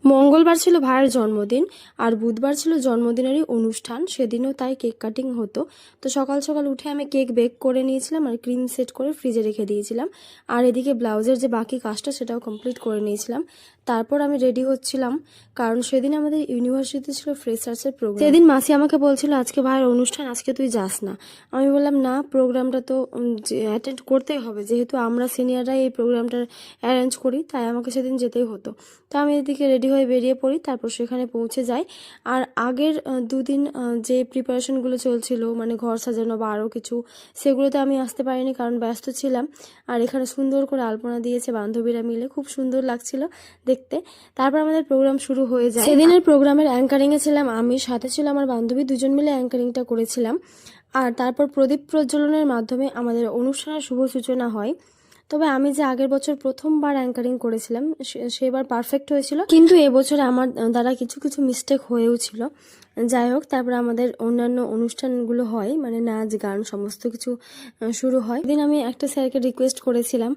মঙ্গলবার ছিল ভাইয়ের জন্মদিন আর বুধবার ছিল জন্মদিনেরই অনুষ্ঠান, সেদিনও তাই কেক কাটিং হতো। তো সকাল সকাল উঠে আমি কেক বেক করে নিয়েছিলাম আর ক্রিম সেট করে ফ্রিজে রেখে দিয়েছিলাম। আর এদিকে ব্লাউজের যে বাকি কাজটা সেটাও কমপ্লিট করে নিয়েছিলাম। তারপর আমি রেডি হচ্ছিলাম, কারণ সেদিন আমাদের ইউনিভার্সিটিতে ছিল ফ্রেশার্সের প্রোগ্রাম। সেদিন মাসি আমাকে বলছিল আজকে ভাইয়ের অনুষ্ঠান, আজকে তুই যাস না। আমি বললাম না, প্রোগ্রামটা তো অ্যাটেন্ড করতেই হবে, যেহেতু আমরা সিনিয়ররাই এই প্রোগ্রামটা অ্যারেঞ্জ করি, তাই আমাকে সেদিন যেতেই হতো। তো আমি এদিকে রেডি হয়ে বেরিয়ে পড়ি, তারপর সেখানে পৌঁছে যাই। আর আগের দুদিন যে প্রিপারেশনগুলো চলছিল, মানে ঘর সাজানো বা আরও কিছু, সেগুলোতে আমি আসতে পারিনি কারণ ব্যস্ত ছিলাম। আর এখানে সুন্দর করে আলপনা দিয়েছে বান্ধবীরা মিলে, খুব সুন্দর লাগছিল দেখতে। তারপর আমাদের প্রোগ্রাম শুরু হয়ে যায়। সেদিনের প্রোগ্রামের অ্যাঙ্কারিংয়ে ছিলাম আমি, সাথে ছিল আমার বান্ধবী, দুজন মিলে অ্যাঙ্কারিংটা করেছিলাম। আর তারপর প্রদীপ প্রজ্বলনের মাধ্যমে আমাদের অনুষ্ঠানের শুভ সূচনা হয়। তবে আমি যে আগের বছর প্রথমবার অ্যাঙ্কারিং করেছিলাম সেবার পারফেক্ট হয়েছিল, কিন্তু এবছরে আমার দ্বারা কিছু কিছু মিস্টেক হয়েও ছিল। যাই হোক, তারপর আমাদের অন্যান্য অনুষ্ঠানগুলো হয়, মানে নাচ গান সমস্ত কিছু শুরু হয়। এদিন আমি একটা স্যারকে রিকোয়েস্ট করেছিলাম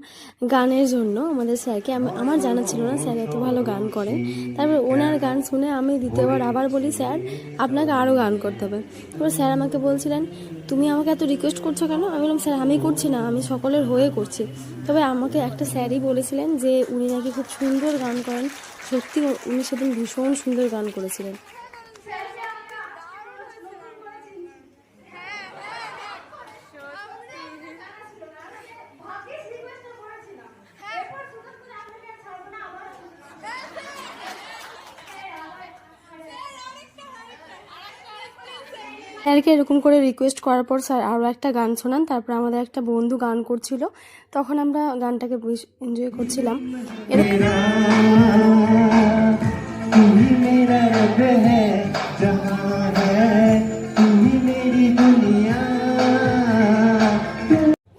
গানের জন্য, আমাদের স্যারকে। আমার জানা ছিল না স্যার এত ভালো গান করেন। তারপর ওনার গান শুনে আমি দ্বিতীয়বার আবার বলি, স্যার আপনাকে আরও গান করতে হবে। তারপর স্যার আমাকে বলছিলেন তুমি আমাকে এত রিকোয়েস্ট করছো কেন? আমি বললাম স্যার আমি করছি না, আমি সকলের হয়ে করছি। তবে আমাকে একটা স্যারই বলেছিলেন যে উনি নাকি খুব সুন্দর গান করেন। সত্যি উনি সেদিন ভীষণ সুন্দর গান করেছিলেন। স্যারকে এরকম করে রিকোয়েস্ট করার পর স্যার আরও একটা গান শোনান। তারপর আমাদের একটা বন্ধু গান করছিল, তখন আমরা গানটাকে বেশ এনজয় করছিলাম।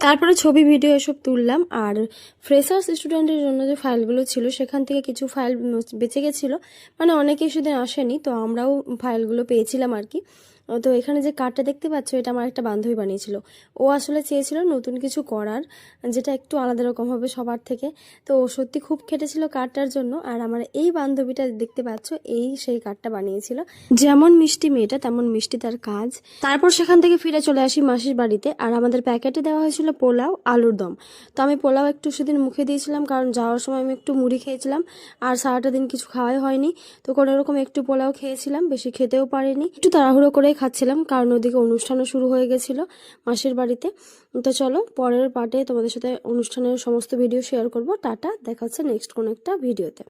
তারপরে ছবি ভিডিও এসব তুললাম। আর ফ্রেশার্স স্টুডেন্টের জন্য যে ফাইলগুলো ছিল সেখান থেকে কিছু ফাইল বেঁচে গেছিলো, মানে অনেকেই সেদিন আসেনি, তো আমরাও ফাইলগুলো পেয়েছিলাম আর কি। তো এখানে যে কার্ডটা দেখতে পাচ্ছ, এটা আমার একটা বান্ধবী বানিয়েছিল। ও আসলে চেয়েছিল নতুন কিছু করার, যেটা একটু আলাদা রকম হবে সবার থেকে। তো ও সত্যি খুব খেটেছিল কার্ডটার জন্য। আর আমার এই বান্ধবীটা দেখতে পাচ্ছ, এই সেই কার্ডটা বানিয়েছিল। যেমন মিষ্টি মেয়েটা তেমন মিষ্টি তার কাজ। তারপর সেখান থেকে ফিরে চলে আসি মাসির বাড়িতে। আর আমাদের প্যাকেটে দেওয়া হয়েছিল পোলাও আলুর দম। তো আমি পোলাও একটু সেদিন মুখে দিয়েছিলাম, কারণ যাওয়ার সময় আমি একটু মুড়ি খেয়েছিলাম আর সারাটা দিন কিছু খাওয়াই হয়নি। তো কোনো রকম একটু পোলাও খেয়েছিলাম, বেশি খেতেও পারিনি, একটু তাড়াহুড়ো করেই খাচ্ছিলাম কারণ ওদিকে অনুষ্ঠানও শুরু হয়ে গেছিলো মাসির বাড়িতে। তো চলো পরের পার্টে তোমাদের সাথে অনুষ্ঠানের সমস্ত ভিডিও শেয়ার করব। টাটা, দেখা হচ্ছে নেক্সট কোনো একটা ভিডিওতে।